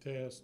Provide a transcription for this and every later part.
Test.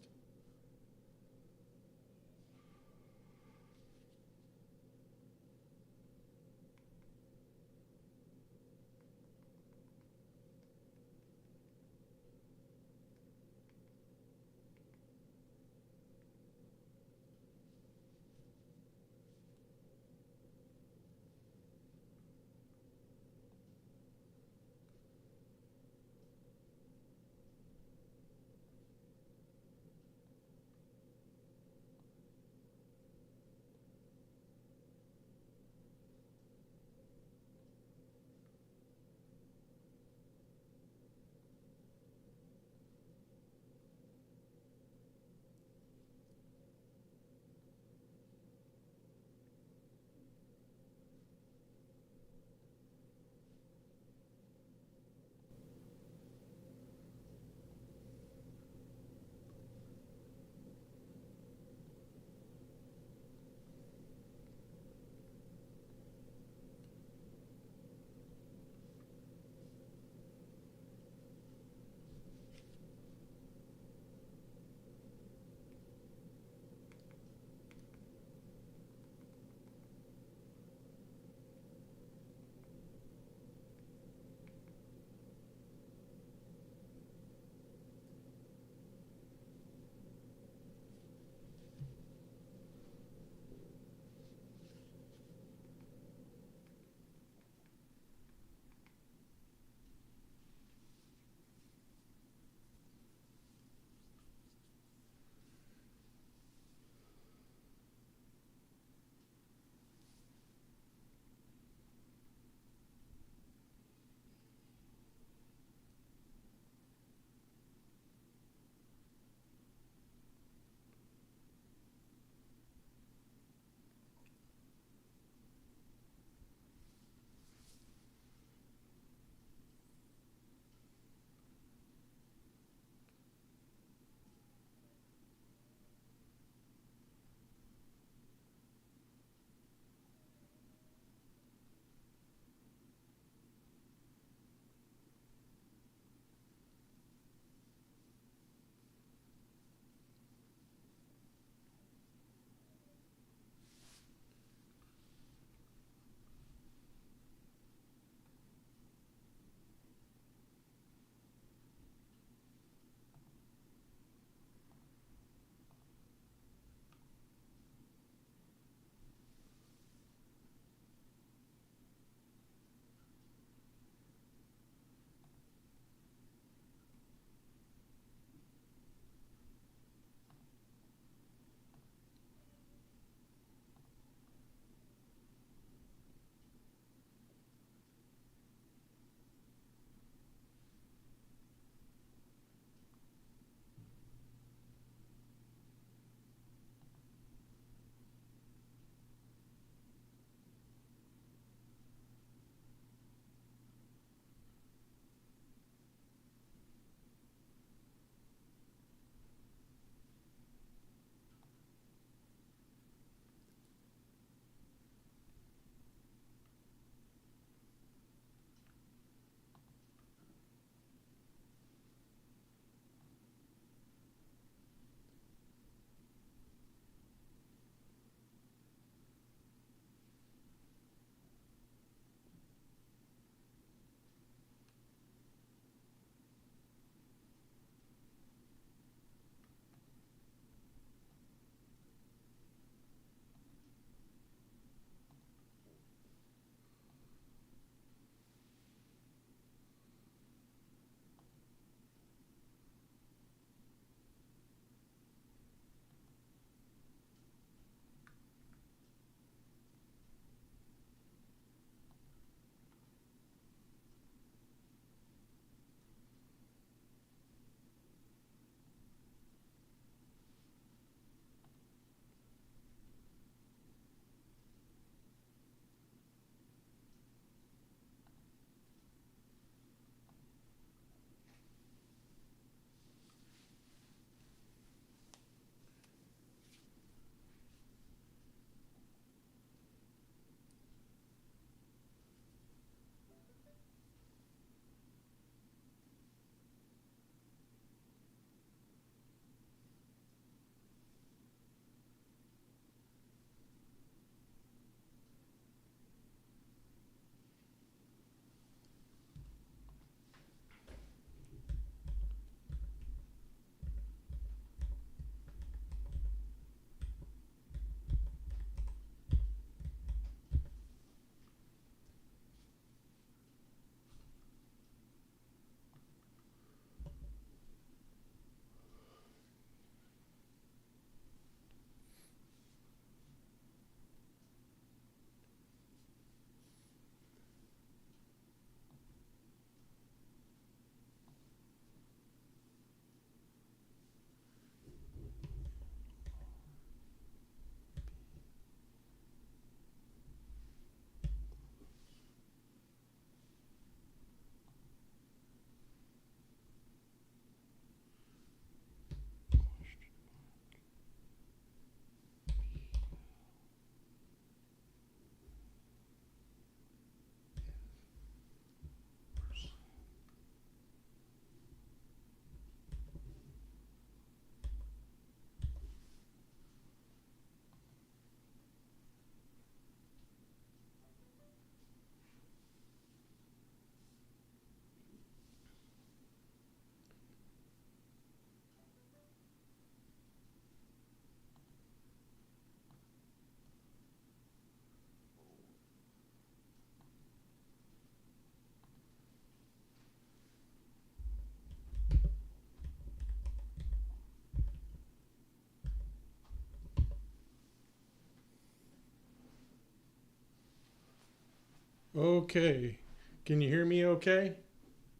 Okay. Can you hear me okay?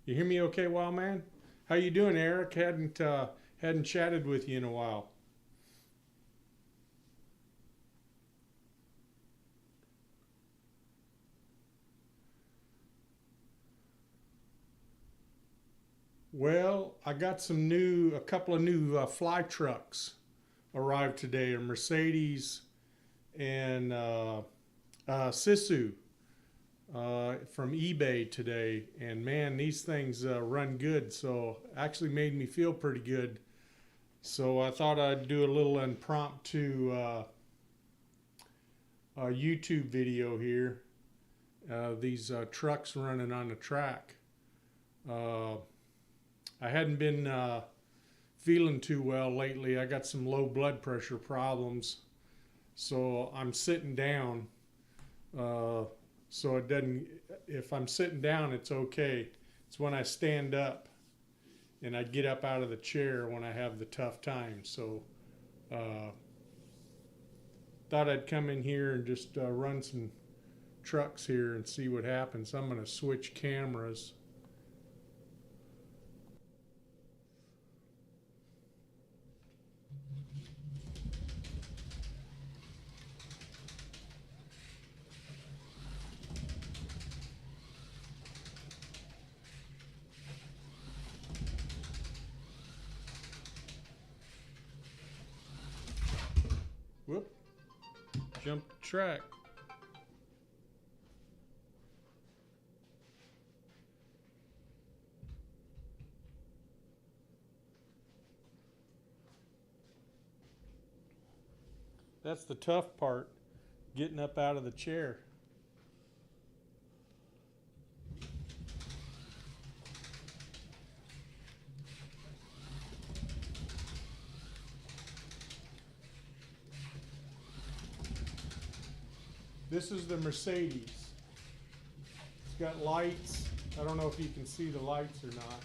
You hear me okay, Wild Man? How you doing, Eric? Hadn't chatted with you in a while. Well, I got a couple of new fly trucks arrived today. A Mercedes and Sisu from eBay today. And man, these things run good. So actually made me feel pretty good. So I thought I'd do a little impromptu YouTube video here. These trucks running on the track. Uh, I hadn't been feeling too well lately. I got some low blood pressure problems, so I'm sitting down. Uh, so it doesn't. If I'm sitting down, it's okay. It's when I stand up and I get up out of the chair when I have the tough time. So uh, thought I'd come in here and just run some trucks here and see what happens. I'm going to switch cameras. Whoop, jump the track. That's the tough part, getting up out of the chair. This is the Mercedes. It's got lights. I don't know if you can see the lights or not.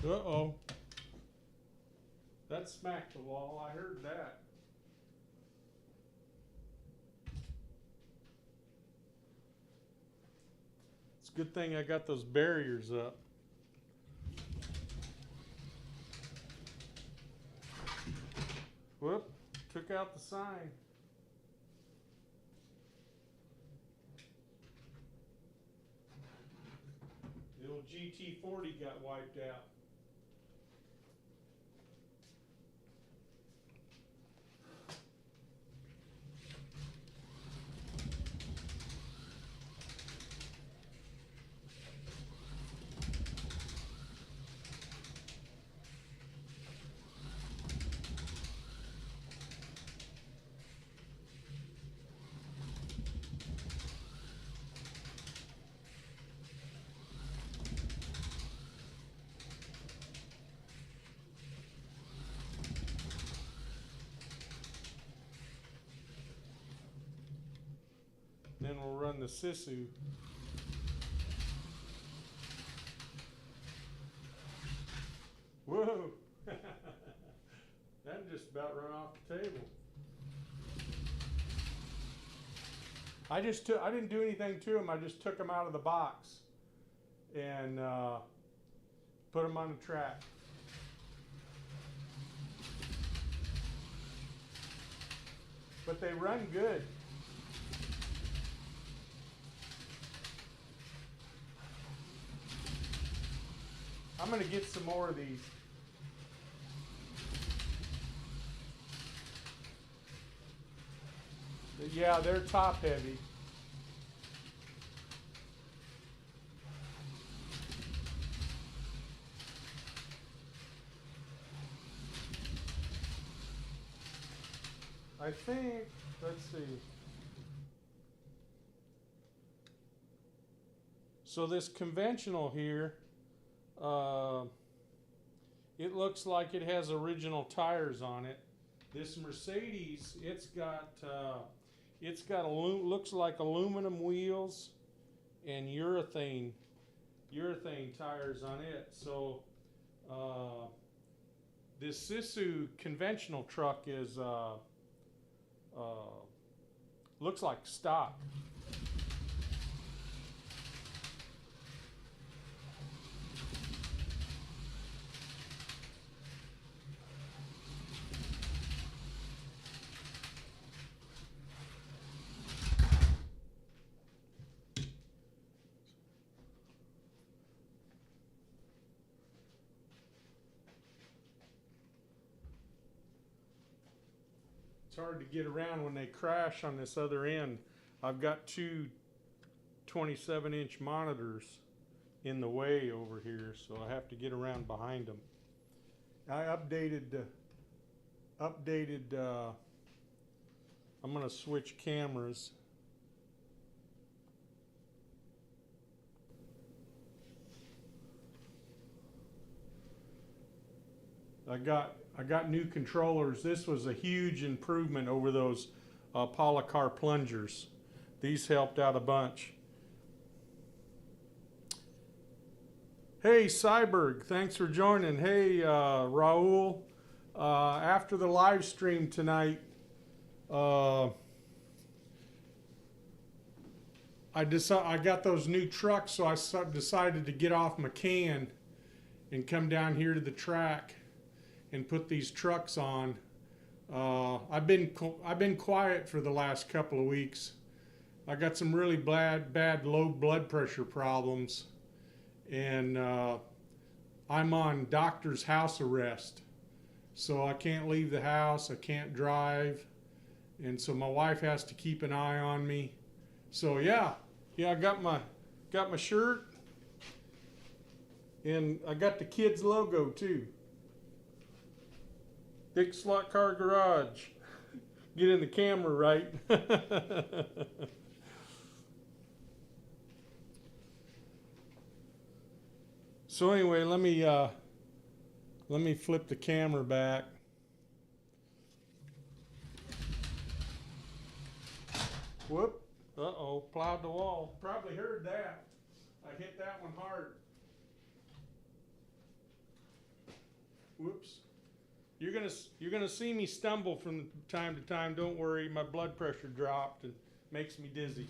Uh-oh. That smacked the wall. I heard that. It's a good thing I got those barriers up. Whoop. Took out the sign. The old GT40 got wiped out. Then we'll run the Sisu. Whoa! That just about run off the table. I didn't do anything to them. I just took them out of the box and put them on the track. But they run good. I'm gonna get some more of these. Yeah, they're top heavy. I think, let's see. So this conventional here, it looks like it has original tires on it. This Mercedes, it's got looks like aluminum wheels and urethane tires on it. So this Sisu conventional truck is looks like stock. It's hard to get around when they crash on this other end. I've got two 27-inch monitors in the way over here, so I have to get around behind them. I updated, I'm gonna switch cameras. I got new controllers. This was a huge improvement over those Polycar plungers. These helped out a bunch. Hey Cyberg, thanks for joining. Hey Raul, after the live stream tonight, I got those new trucks, so I decided to get off McCann and come down here to the track and put these trucks on. I've been quiet for the last couple of weeks. I got some really bad low blood pressure problems, and I'm on doctor's house arrest. So I can't leave the house, I can't drive, and so my wife has to keep an eye on me. So yeah, I got my shirt, and I got the kids logo too. Big Slot Car Garage. Get in the camera right. So anyway, let me flip the camera back. Whoop. Uh-oh, plowed the wall. Probably heard that. I hit that one hard. Whoops. You're gonna see me stumble from time to time. Don't worry, my blood pressure dropped and makes me dizzy.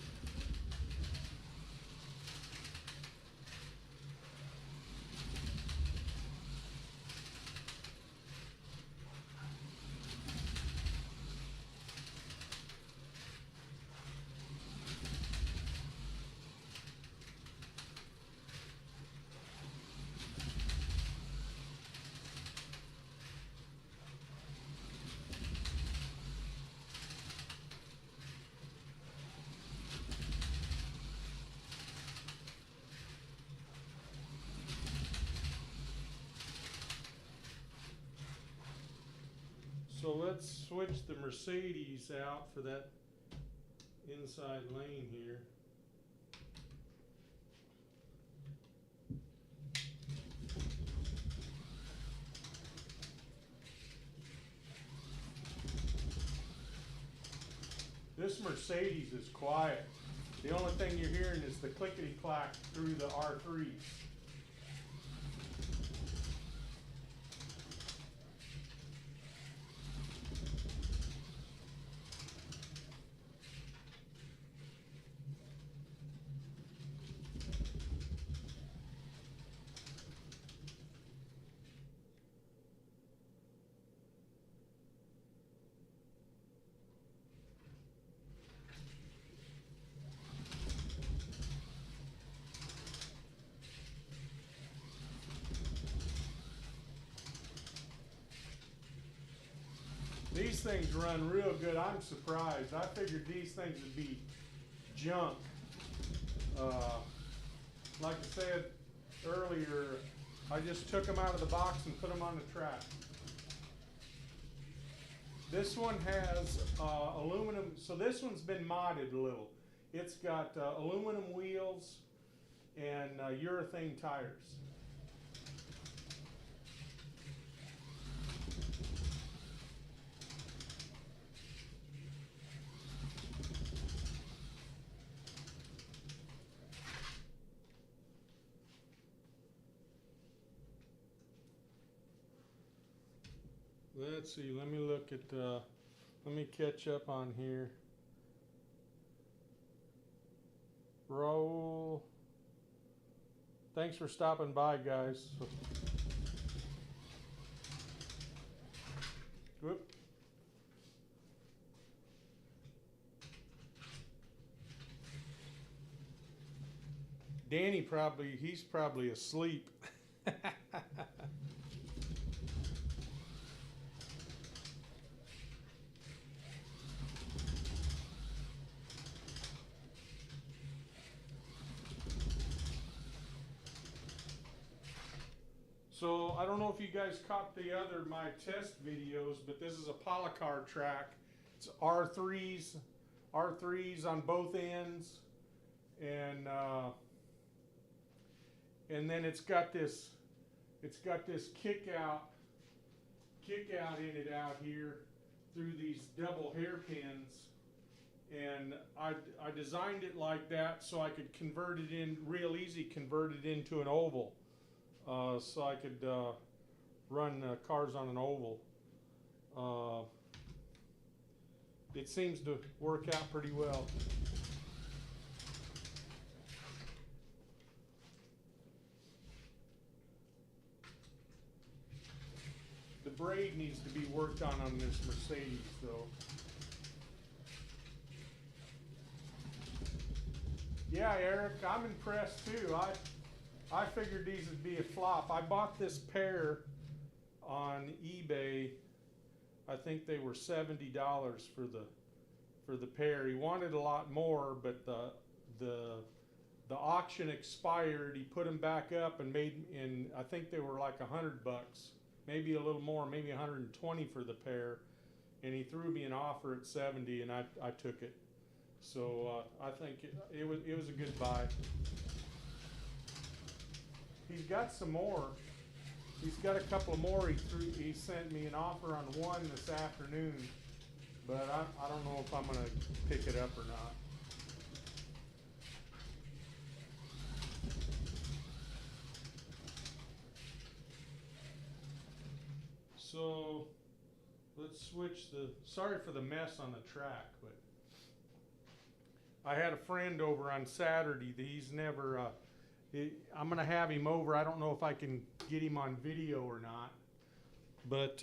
So let's switch the Mercedes out for that inside lane here. This Mercedes is quiet. The only thing you're hearing is the clickety-clack through the R3s. These things run real good. I'm surprised. I figured these things would be junk. Like I said earlier, I just took them out of the box and put them on the track. This one has aluminum, so this one's been modded a little. It's got aluminum wheels and urethane tires. Let's see, let me look at, let me catch up on here. Roll. Thanks for stopping by, guys. Whoop. Danny he's probably asleep. So I don't know if you guys caught my test videos, but this is a polycar track. It's R3s on both ends, and then it's got this kick out in it out here through these double hairpins, and I designed it like that so I could convert it into an oval. So I could run cars on an oval. It seems to work out pretty well. The braid needs to be worked on this Mercedes, though. Yeah, Eric, I'm impressed too. I figured these would be a flop. I bought this pair on eBay. I think they were $70 for the pair. He wanted a lot more, but the auction expired. He put them back up and I think they were like $100, maybe a little more, maybe 120 for the pair. And he threw me an offer at 70, and I took it. So I think it was a good buy. He's got some more. He's got a couple more. He sent me an offer on one this afternoon, but I don't know if I'm going to pick it up or not. So let's switch sorry for the mess on the track, but I had a friend over on Saturday that he's never, I'm going to have him over. I don't know if I can get him on video or not, but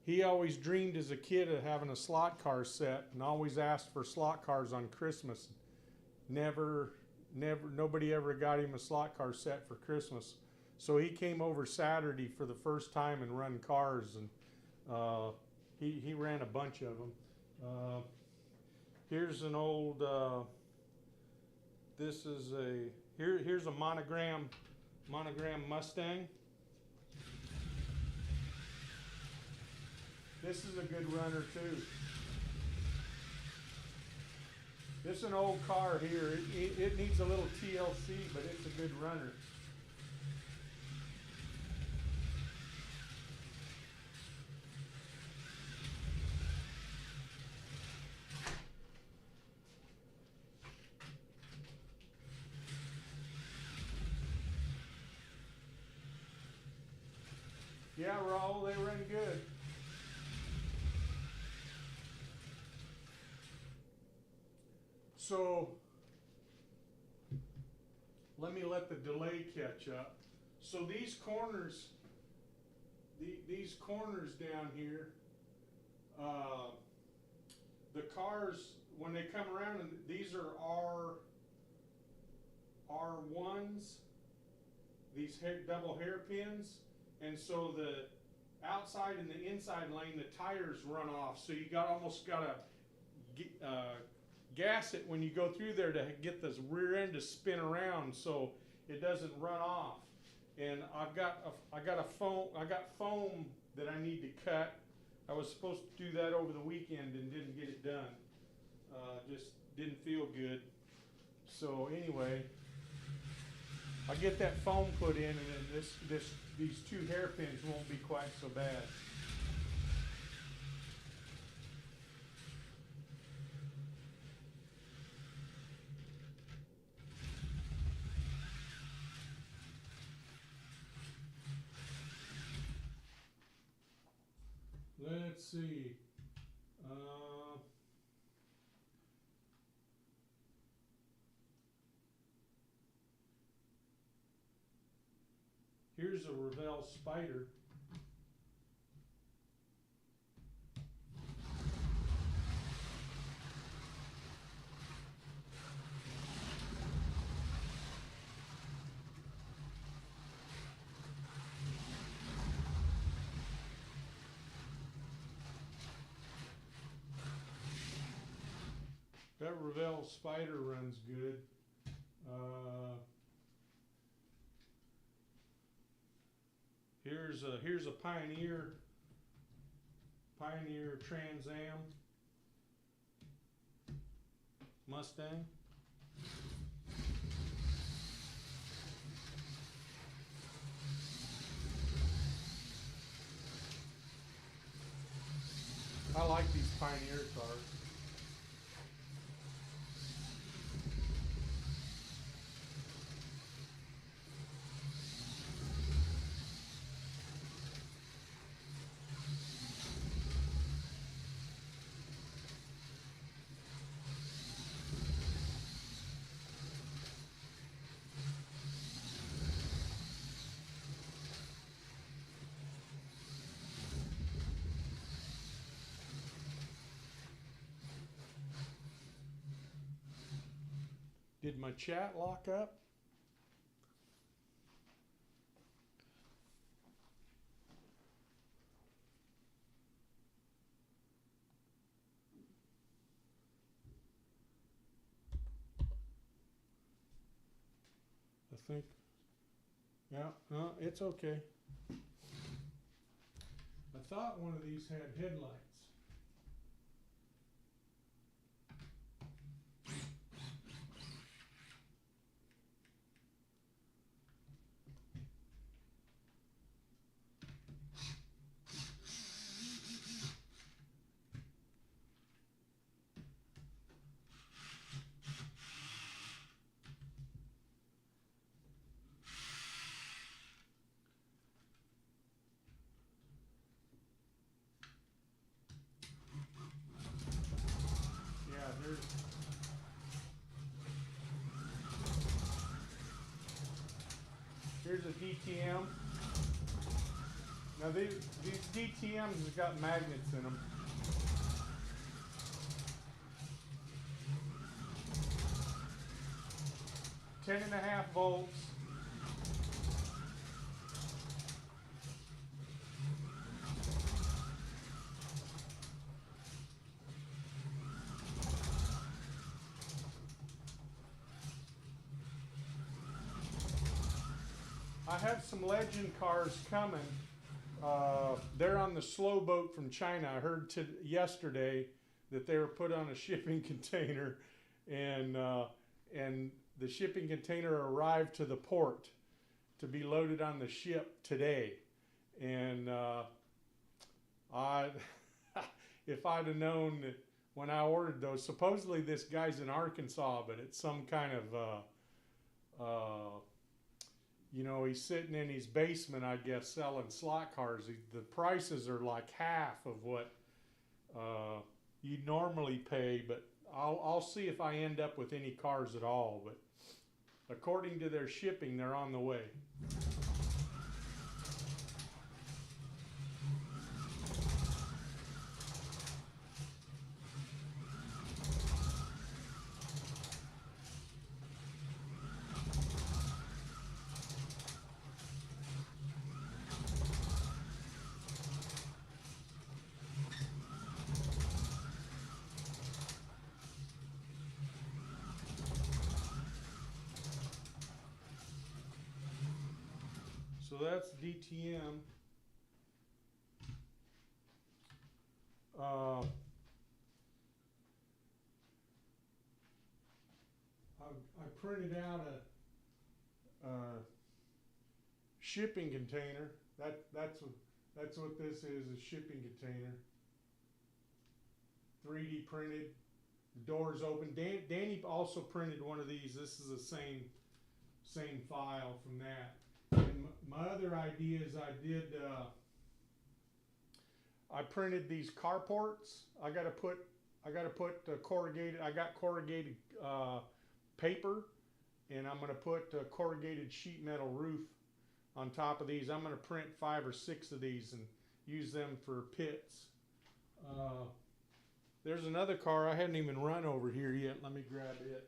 he always dreamed as a kid of having a slot car set and always asked for slot cars on Christmas. Nobody ever got him a slot car set for Christmas. So he came over Saturday for the first time and run cars, and he ran a bunch of them. Here's an old, this is here's a monogram Mustang. This is a good runner too. This is an old car here. It needs a little TLC, but it's a good runner. Yeah, Raul, they run good. So let the delay catch up. So these corners, these corners down here, the cars, when they come around, and these are R1s, these double hairpins. And so the outside and the inside lane, the tires run off. So you almost got to gas it when you go through there to get this rear end to spin around so it doesn't run off. And I got foam that I need to cut. I was supposed to do that over the weekend and didn't get it done. Just didn't feel good. So anyway, I'll get that foam put in, and then these two hairpins won't be quite so bad. Let's see. Here's a Revell Spider. That Revell Spider runs good. Here's a Pioneer Trans Am Mustang. I like these Pioneer cars. Did my chat lock up? I think. Yeah, no, it's okay. I thought one of these had headlights. Here's a DTM. Now these DTMs have got magnets in them. Ten and a half volts. I have some Legend cars coming. They're on the slow boat from China. I heard yesterday that they were put on a shipping container, and the shipping container arrived to the port to be loaded on the ship today. And if I'd have known that when I ordered those, supposedly this guy's in Arkansas, but it's some kind of you know, he's sitting in his basement, I guess, selling slot cars. The prices are like half of what you normally pay, but I'll see if I end up with any cars at all. But according to their shipping, they're on the way. So that's DTM. I printed out shipping container. That's what this is, a shipping container. 3D printed. The door's open. Danny also printed one of these. This is the same file from that. And my other idea is I printed these carports. I got to put corrugated. I got corrugated paper, and I'm going to put a corrugated sheet metal roof on top of these. I'm going to print 5 or 6 of these and use them for pits. There's another car I hadn't even run over here yet. Let me grab it.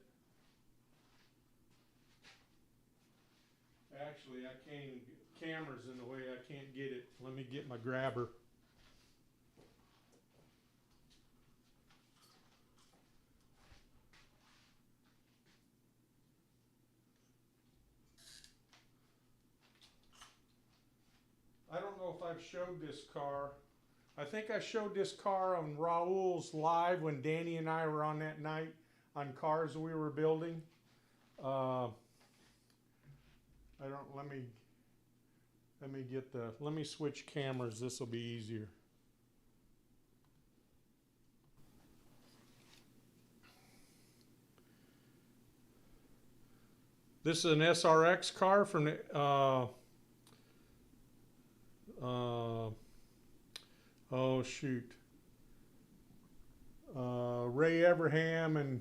Actually, I can't even, camera's in the way, I can't get it. Let me get my grabber. I don't know if I've showed this car. I think I showed this car on Raul's live when Danny and I were on that night on cars we were building. Let me switch cameras. This will be easier. This is an SRX car from the, oh shoot. Ray Everham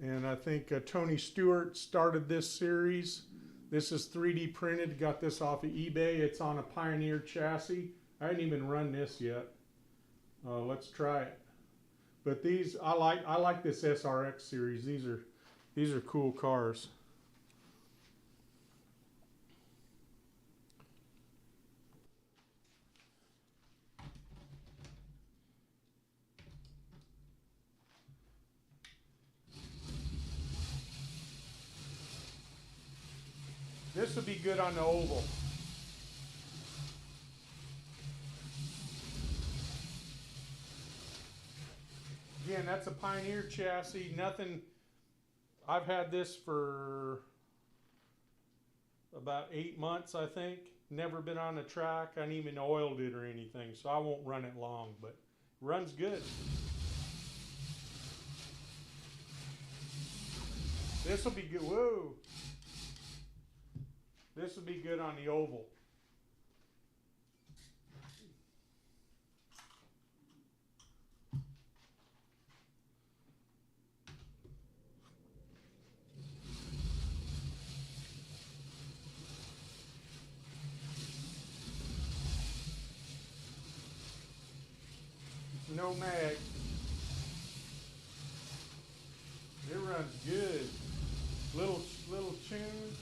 and I think Tony Stewart started this series. This is 3D printed. Got this off of eBay. It's on a Pioneer chassis. I haven't even run this yet. Let's try it. But these, I like this SRX series. These are cool cars. This would be good on the oval. Again, that's a Pioneer chassis. Nothing, I've had this for about 8 months, I think. Never been on the track. I haven't even oiled it or anything, so I won't run it long, but it runs good. This will be good. Whoa. This would be good on the oval. It's no mag. It runs good. Little tune.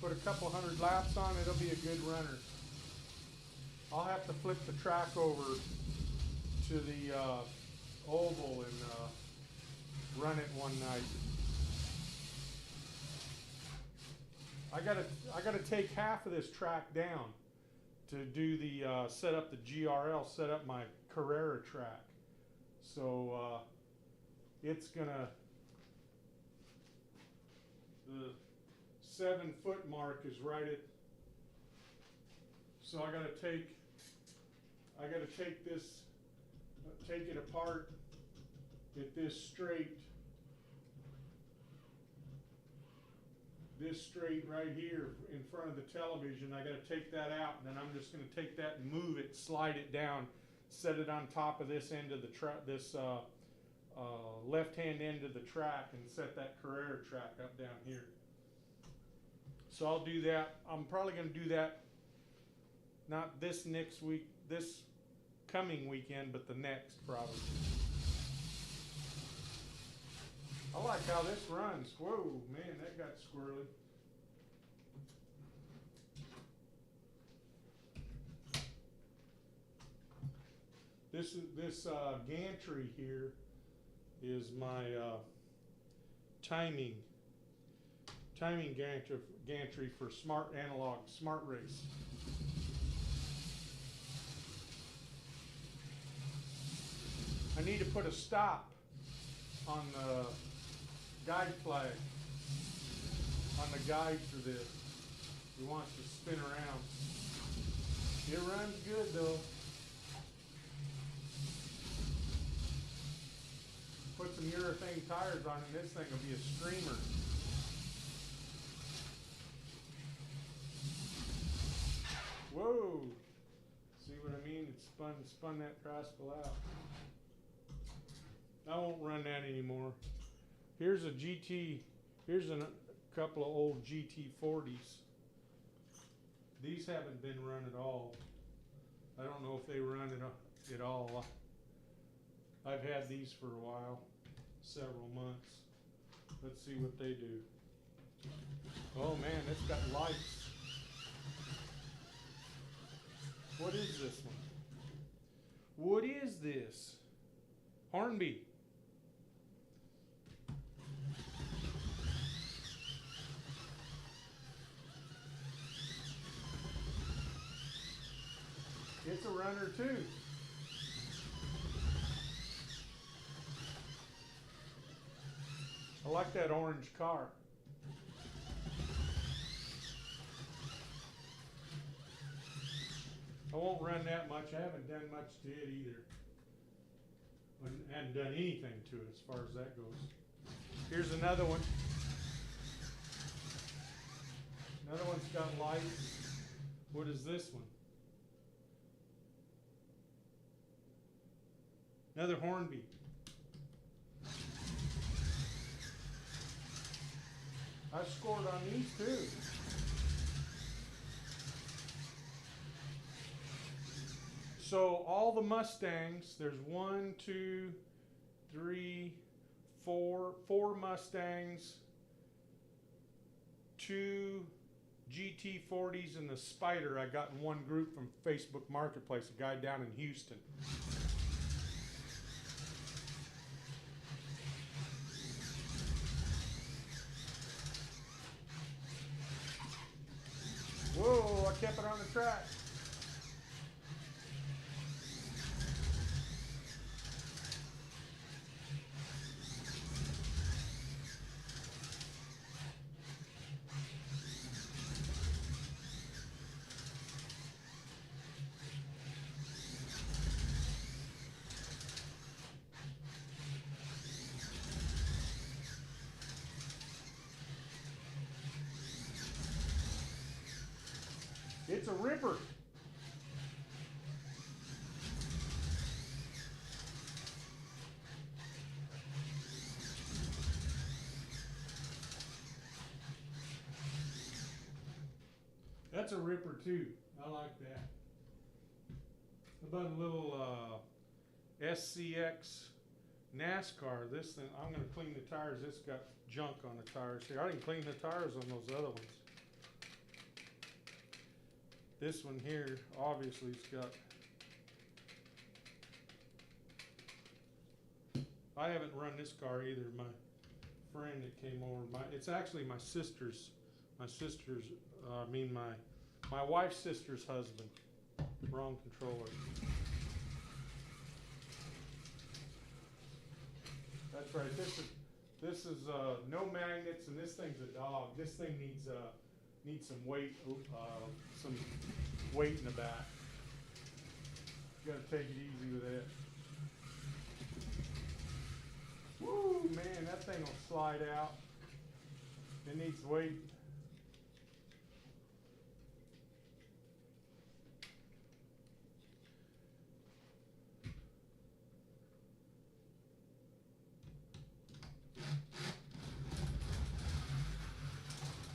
Put a couple 100 laps on, it'll be a good runner. I'll have to flip the track over to the oval and run it one night. I gotta take half of this track down to do the set up the GRL, set up my Carrera track. So it's gonna, the 7-foot mark is right at, so I gotta take this, take it apart at this straight right here in front of the television. I gotta take that out, and then I'm just gonna take that and move it, slide it down, set it on top of this end of the track, this left-hand end of the track, and set that Carrera track up down here. So I'll do that. I'm probably going to do that not this next week, this coming weekend, but the next probably. I like how this runs. Whoa, man, that got squirrely. This gantry here is my timing gantry for smart analog, smart race. I need to put a stop on the guide flag. on the guide for this. He wants to spin around. It runs good though. Put some urethane tires on it and this thing will be a streamer. Whoa! See what I mean? It spun that tricycle out. I won't run that anymore. Here's a GT, here's a couple of old GT40s. These haven't been run at all. I don't know if they run at all. I've had these for a while, several months. Let's see what they do. Oh man, it's got lights. What is this one? What is this? Hornby. It's a runner too. I like that orange car. I won't run that much. I haven't done much to it either. I haven't done anything to it as far as that goes. Here's another one. Another one's got lights. What is this one? Another Hornby. I scored on these too. So all the Mustangs, there's 1, 2, 3, 4 Mustangs, 2 GT40s, and the Spider I got in one group from Facebook Marketplace, a guy down in Houston. Whoa, I kept it on the track. It's a ripper. That's a ripper too. I like that. How about a little SCX NASCAR? This thing, I'm going to clean the tires. It's got junk on the tires here. I didn't clean the tires on those other ones. This one here, obviously, it's got. I haven't run this car either. My friend that came over, it's actually my sister's. My wife's sister's husband. Wrong controller. That's right. This is no magnets, and this thing's a dog. This thing needs some weight. Some weight in the back. You gotta take it easy with it. Woo, man, that thing will slide out. It needs weight.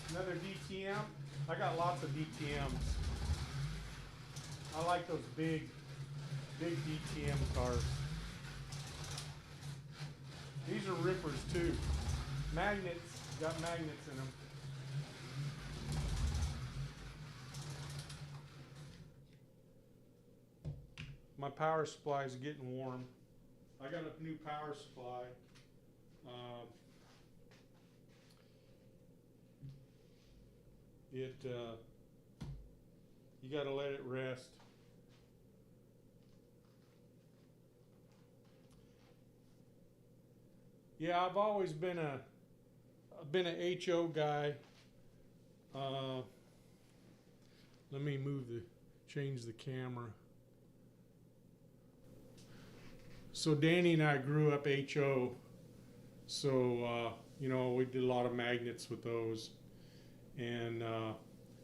Another DTM. I got lots of DTMs. I like those big DTM cars. These are rippers too. Magnets, got magnets in them. My power supply is getting warm. I got a new power supply. You got to let it rest. Yeah, I've always been a HO guy. Let me change the camera. So Danny and I grew up HO. So, you know, we did a lot of magnets with those. And,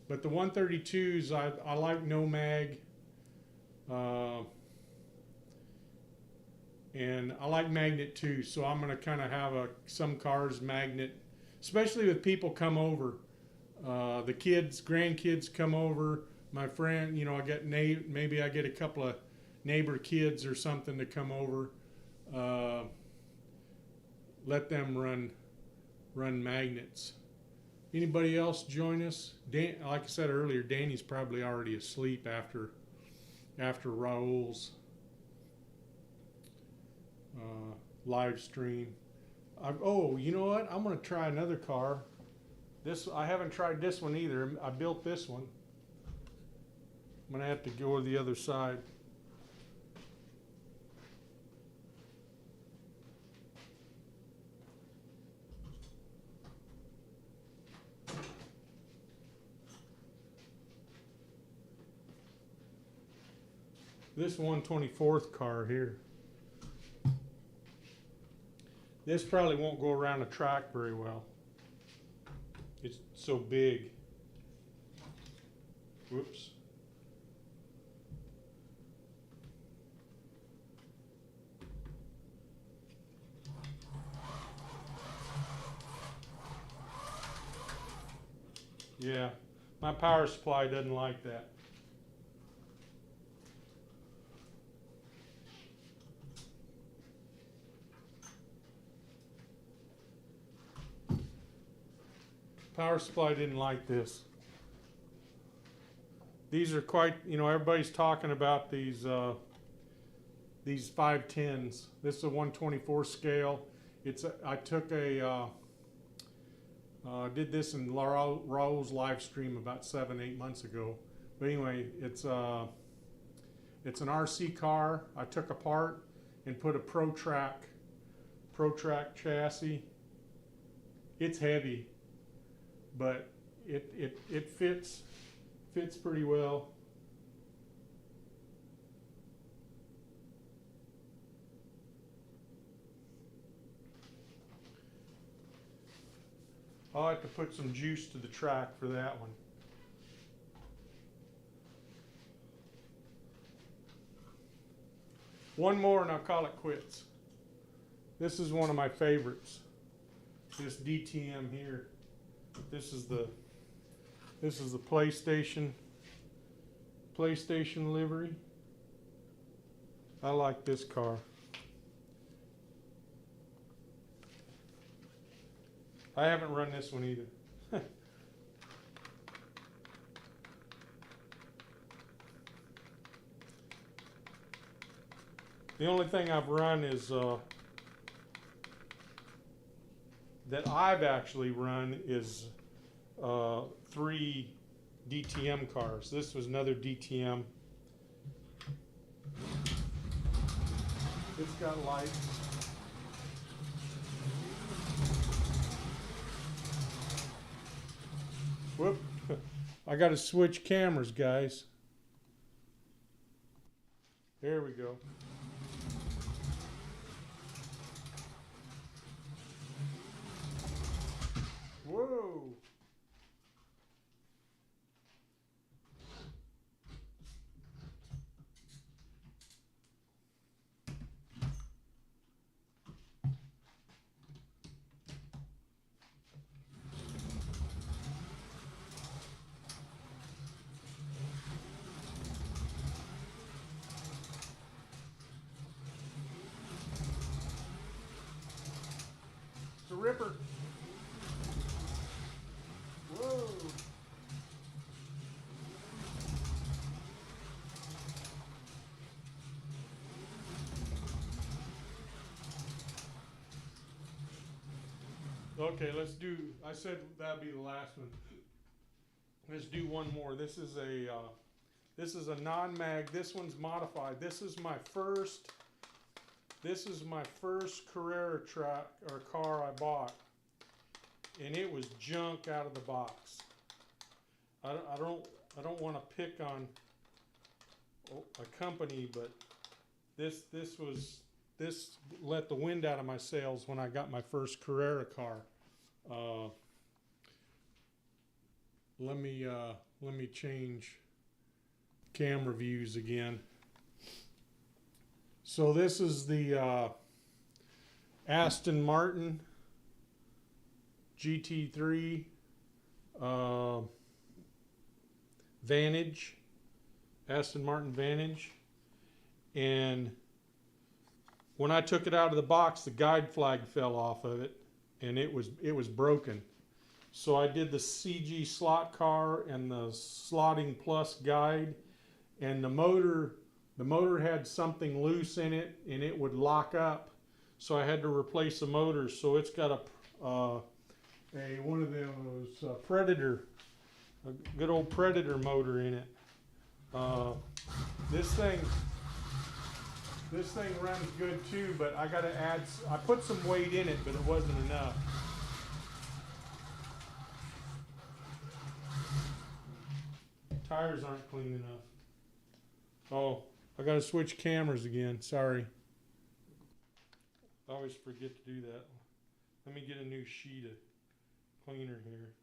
but the 132s, I like no mag. And I like magnet too. So I'm going to kind of have some cars magnet, especially with people come over. The kids, grandkids come over. My friend, you know, maybe I get a couple of neighbor kids or something to come over. Let them run magnets. Anybody else join us? Like I said earlier, Danny's probably already asleep after Raul's live stream. Oh, you know what? I'm going to try another car. I haven't tried this one either. I built this one. I'm going to have to go to the other side. This 124th car here. This probably won't go around the track very well. It's so big. Whoops. Yeah, my power supply doesn't like that. Power supply didn't like this. These are quite, you know, everybody's talking about these 510s. This is a 124 scale. I took did this in Raul's live stream about 7-8 months ago. But anyway, it's an RC car. I took apart and put a ProTrack chassis. It's heavy, but it fits pretty well. I'll have to put some juice to the track for that one. One more and I'll call it quits. This is one of my favorites. This DTM here. This is the PlayStation livery. I like this car. I haven't run this one either. The only thing I've run is that I've actually run is 3 DTM cars. This was another DTM. It's got lights. Whoop. I got to switch cameras, guys. There we go. Whoa. It's a ripper. Whoa. Okay, let's do, I said that'd be the last one. Let's do one more. This is a non-mag. This one's modified. This is my first Carrera car I bought, and it was junk out of the box. I don't want to pick on a company, but this let the wind out of my sails when I got my first Carrera car. Let me change camera views again. So this is the Aston Martin GT3 Vantage, Aston Martin Vantage, and when I took it out of the box, the guide flag fell off of it, and it was broken. So I did the CG slot car and the slotting plus guide, and the motor had something loose in it, and it would lock up. So I had to replace the motor. So it's got one of those Predator, a good old Predator motor in it. This thing runs good too, but I got to add. I put some weight in it, but it wasn't enough. Tires aren't clean enough. Oh, I got to switch cameras again. Sorry. I always forget to do that. Let me get a new sheet of cleaner here.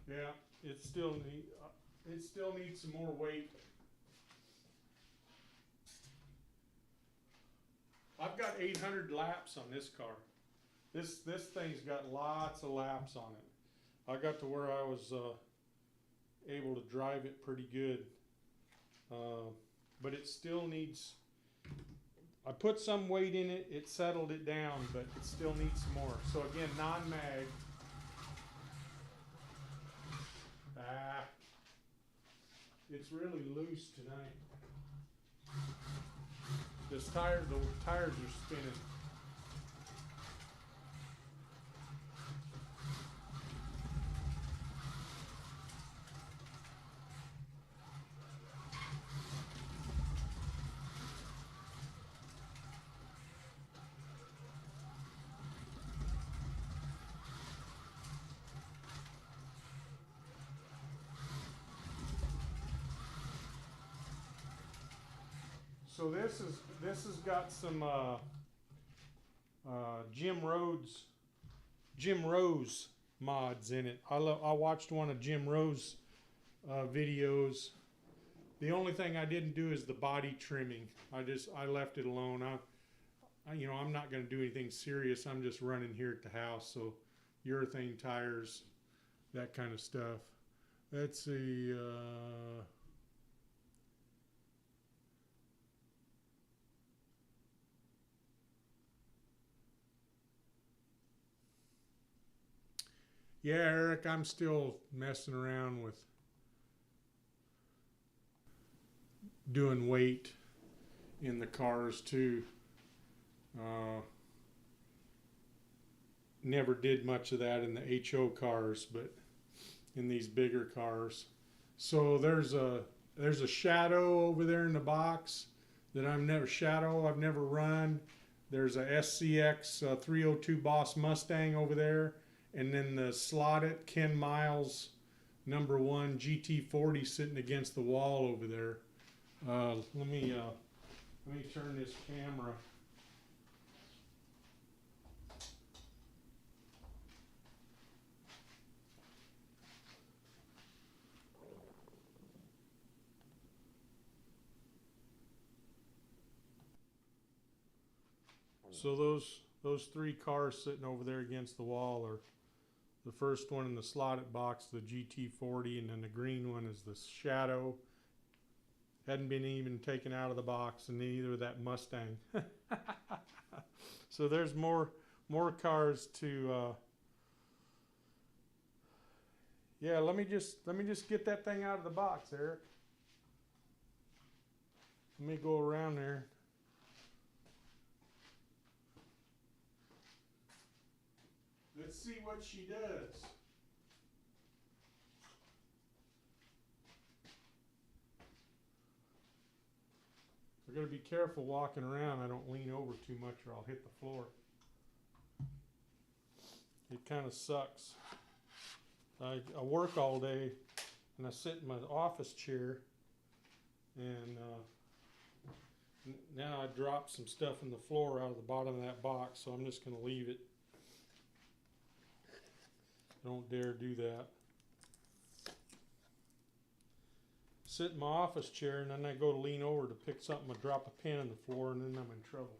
Yeah, it still needs some more weight. I've got 800 laps on this car. This thing's got lots of laps on it. I got to where I was able to drive it pretty good, but it still needs. I put some weight in it. It settled it down, but it still needs some more. So again, non-mag. It's really loose tonight. The tires are spinning. So this has got some Jim Rose mods in it. I watched one of Jim Rose videos. The only thing I didn't do is the body trimming. I left it alone. I'm not going to do anything serious. I'm just running here at the house. So urethane tires, that kind of stuff. Let's see. Yeah, Eric, I'm still messing around with doing weight in the cars too. Never did much of that in the HO cars, but in these bigger cars. So there's a shadow over there in the box that I've never run. There's a SCX 302 Boss Mustang over there. And then the slot.it Ken Miles #1 GT40 sitting against the wall over there. Let me turn this camera. So those three cars sitting over there against the wall are the first one in the slotted box, the GT40, and then the green one is the Shadow. Hadn't been even taken out of the box, and neither that Mustang. So there's more cars to. Yeah, let me just get that thing out of the box, Eric. Let me go around there. see what she does. I gotta be careful walking around. I don't lean over too much or I'll hit the floor. It kind of sucks. I work all day and I sit in my office chair, and now I dropped some stuff in the floor out of the bottom of that box, so I'm just going to leave it. Don't dare do that. Sit in my office chair, and then I go to lean over to pick something, I drop a pen on the floor, and then I'm in trouble.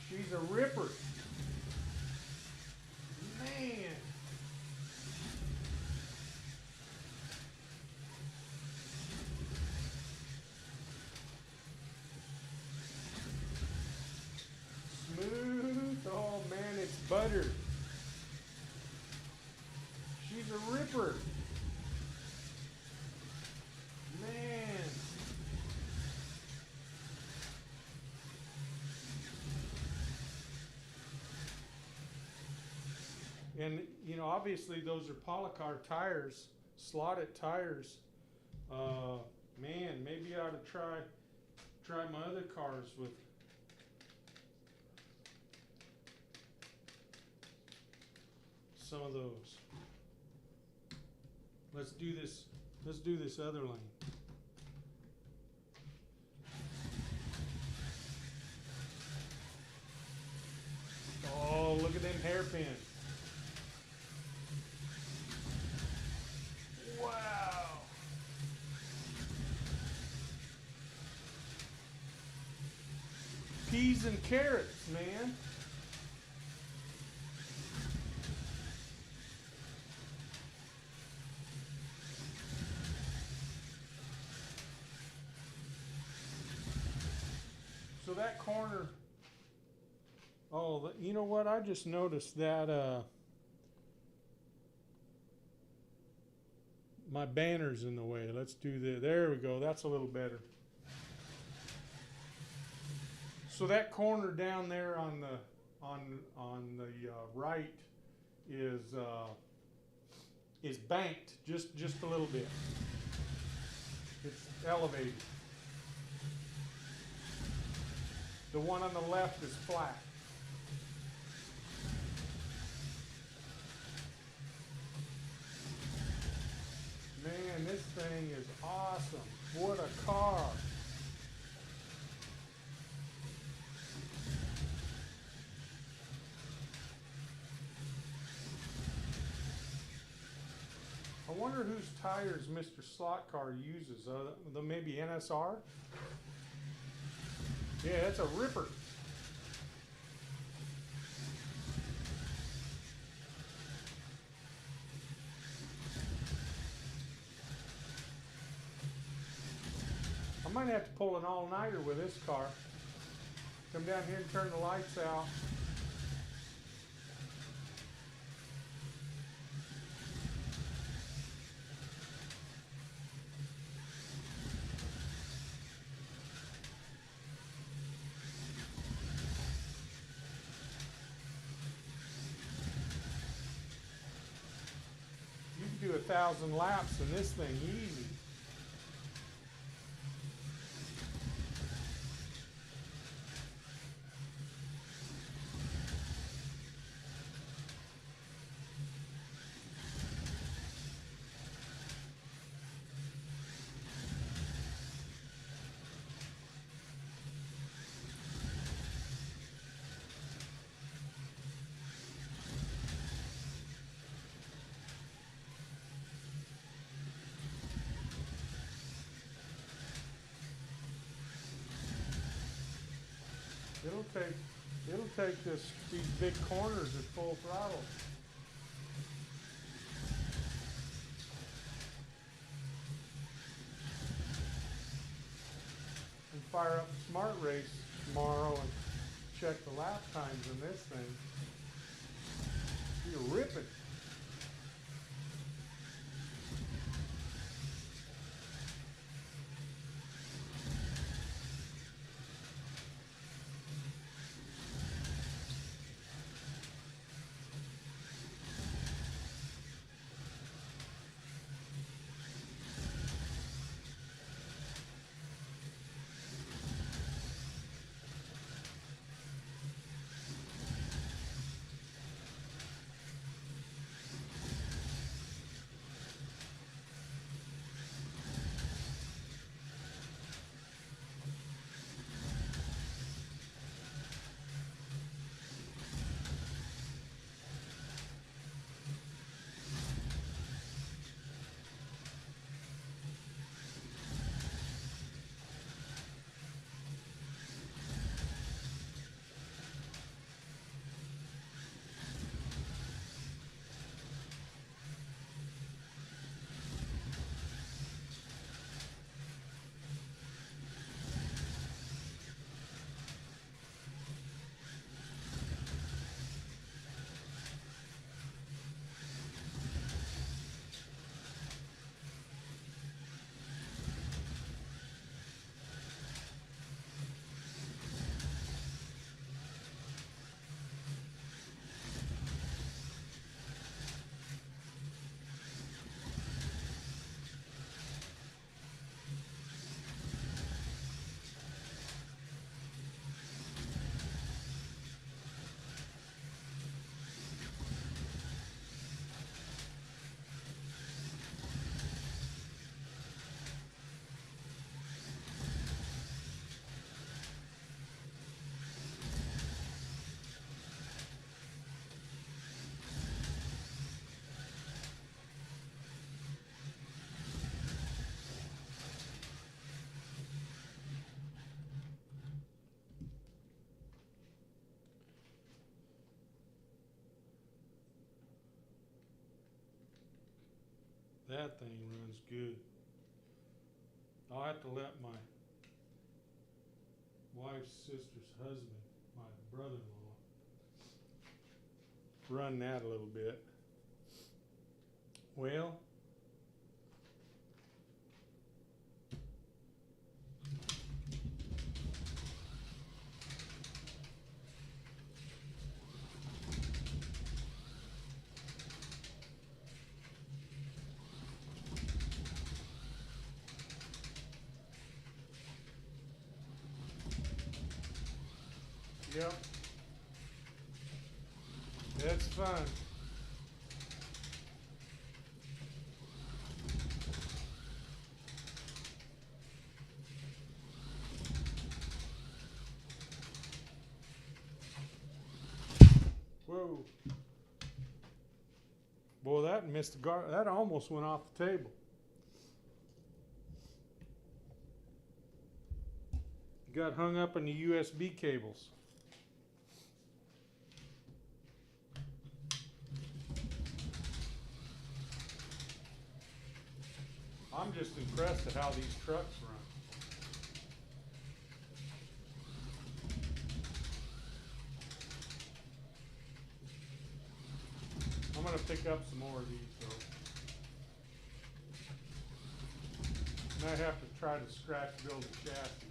She's a ripper. Man. Smooth. Oh man, it's butter. She's a ripper. Man. And, you know, obviously those are Polycar tires, slot.it tires. Man, maybe I ought to try my other cars with. Some of those. Let's do this other lane. Oh, look at them hairpins. Wow. Peas and carrots, man. So that corner, oh, you know what? I just noticed that my banner's in the way. Let's do this. There we go. That's a little better. So that corner down there on the right is banked just a little bit. It's elevated. The one on the left is flat. Man, this thing is awesome. What a car. I wonder whose tires Mr. Slot Car uses. The maybe NSR? Yeah, that's a ripper. I might have to pull an all-nighter with this car. Come down here and turn the lights out. You can do 1,000 laps in this thing easy. It'll take these big corners at full throttle. And fire up Smart Race tomorrow and check the lap times in this thing. You're ripping. That thing runs good. I'll have to let my wife's sister's husband, my brother-in-law, run that a little bit. Well, yep, it's fun. Whoa. Boy, that missed the that almost went off the table. Got hung up in the USB cables. I'm just impressed at how these trucks run. I'm going to pick up some more of these though. And I have to try to scratch build a chassis.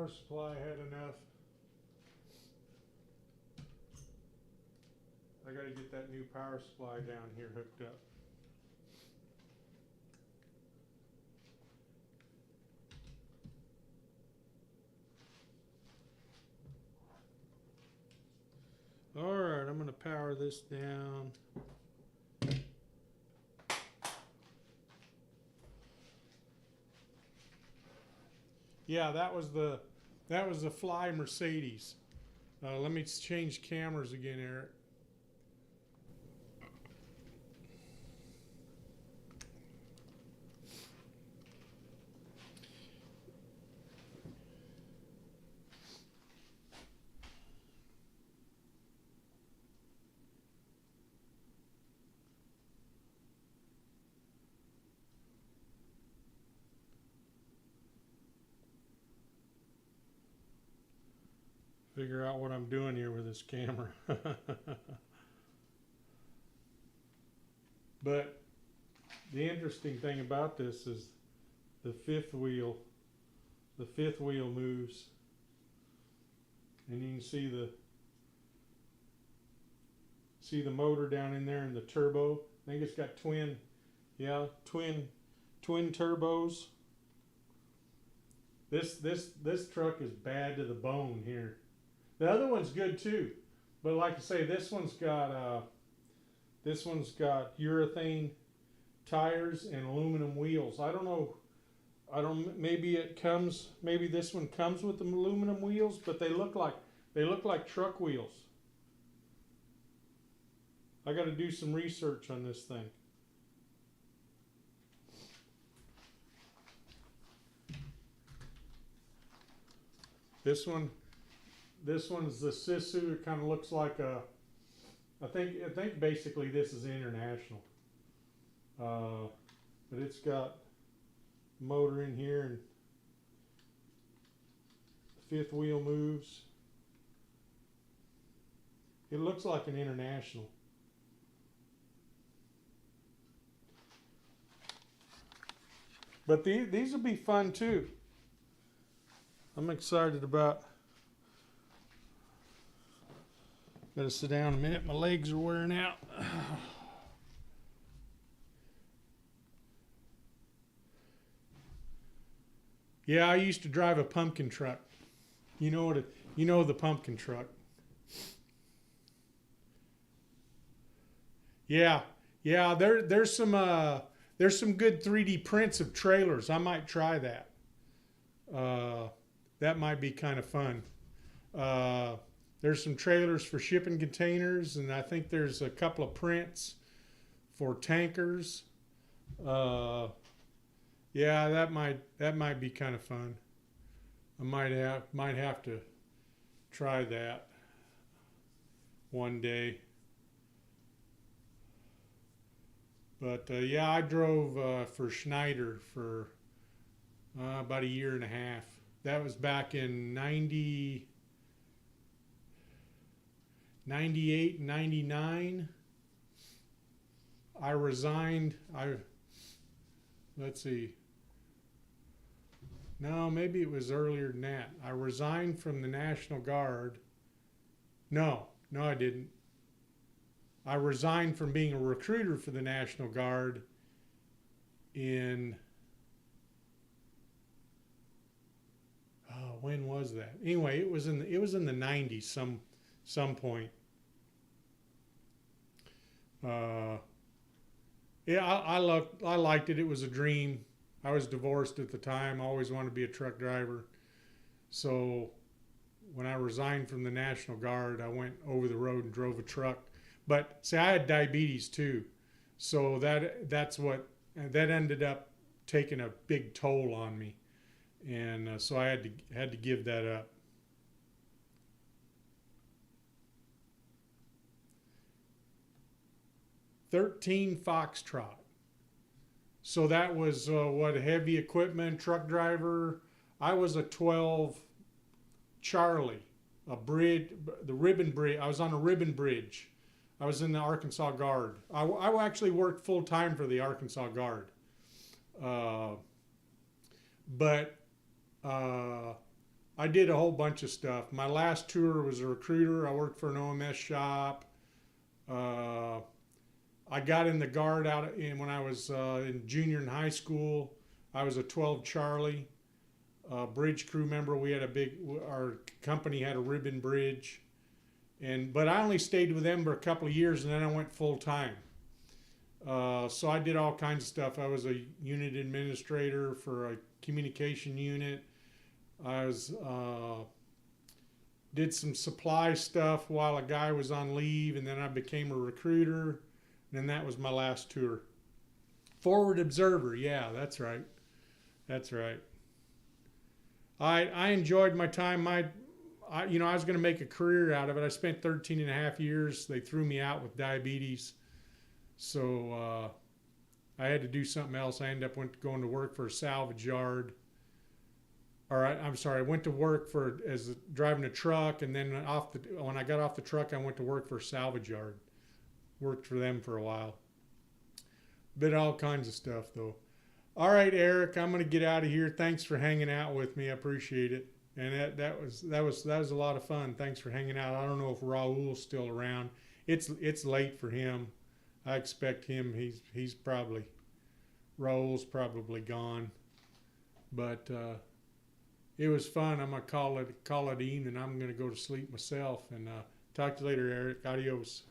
power supply had enough. I got to get that new power supply down here hooked up. All right, I'm going to power this down. Yeah, that was the Fly Mercedes. Let me change cameras again, Eric. Figure out what I'm doing here with this camera. But the interesting thing about this is the fifth wheel moves, and you can see the motor down in there and the turbo. I think it's got twin turbos. This truck is bad to the bone here. The other one's good too, but like I say, this one's got urethane tires and aluminum wheels. I don't know. Maybe this one comes with the aluminum wheels, but they look like truck wheels. I got to do some research on this thing. This one's the Sisu. It kind of looks like a. I think basically this is international, but it's got motor in here and the fifth wheel moves. It looks like an international. But these will be fun too. I'm excited about. Gotta sit down a minute, my legs are wearing out. Yeah, I used to drive a pumpkin truck. You know the pumpkin truck. Yeah, there's some good 3D prints of trailers. I might try that. That might be kind of fun. There's some trailers for shipping containers, and I think there's a couple of prints for tankers. Yeah, that might be kind of fun. I might have to try that one day. But yeah, I drove for Schneider for about a year and a half. That was back in 98, 99. I resigned. Let's see. No, maybe it was earlier than that. I resigned from the National Guard. No, I didn't. I resigned from being a recruiter for the National Guard in, when was that? Anyway, it was in the 90s, some point. Yeah, I liked it. It was a dream. I was divorced at the time. I always wanted to be a truck driver. So when I resigned from the National Guard, I went over the road and drove a truck. But see, I had diabetes too, so that ended up taking a big toll on me, and so I had to give that up. "13 Foxtrot." So that was heavy equipment truck driver. I was a 12 Charlie, the ribbon bridge. I was on a ribbon bridge. I was in the Arkansas Guard. I actually worked full time for the Arkansas Guard. But I I did a whole bunch of stuff. My last tour was a recruiter. I worked for an OMS shop. I got in the guard when I was in junior in high school. I was a 12 Charlie bridge crew member. We had our company had a ribbon bridge, but I only stayed with them for a couple of years, and then I went full time. So I did all kinds of stuff. I was a unit administrator for a communication unit. I was did some supply stuff while a guy was on leave, and then I became a recruiter. And then that was my last tour. Forward observer, yeah, that's right. That's right. I enjoyed my time. I was going to make a career out of it. I spent 13 and a half years. They threw me out with diabetes. So I had to do something else. I ended up going to work for a salvage yard. I went to work driving a truck, and then when I got off the truck, I went to work for a salvage yard. Worked for them for a while. Did all kinds of stuff though. All right, Eric, I'm going to get out of here. Thanks for hanging out with me. I appreciate it. And that was a lot of fun. Thanks for hanging out. I don't know if Raul's still around. It's late for him. I expect him. Raul's probably gone. But it was fun. I'm gonna call it evening. I'm gonna go to sleep myself. And talk to you later, Eric. Adios.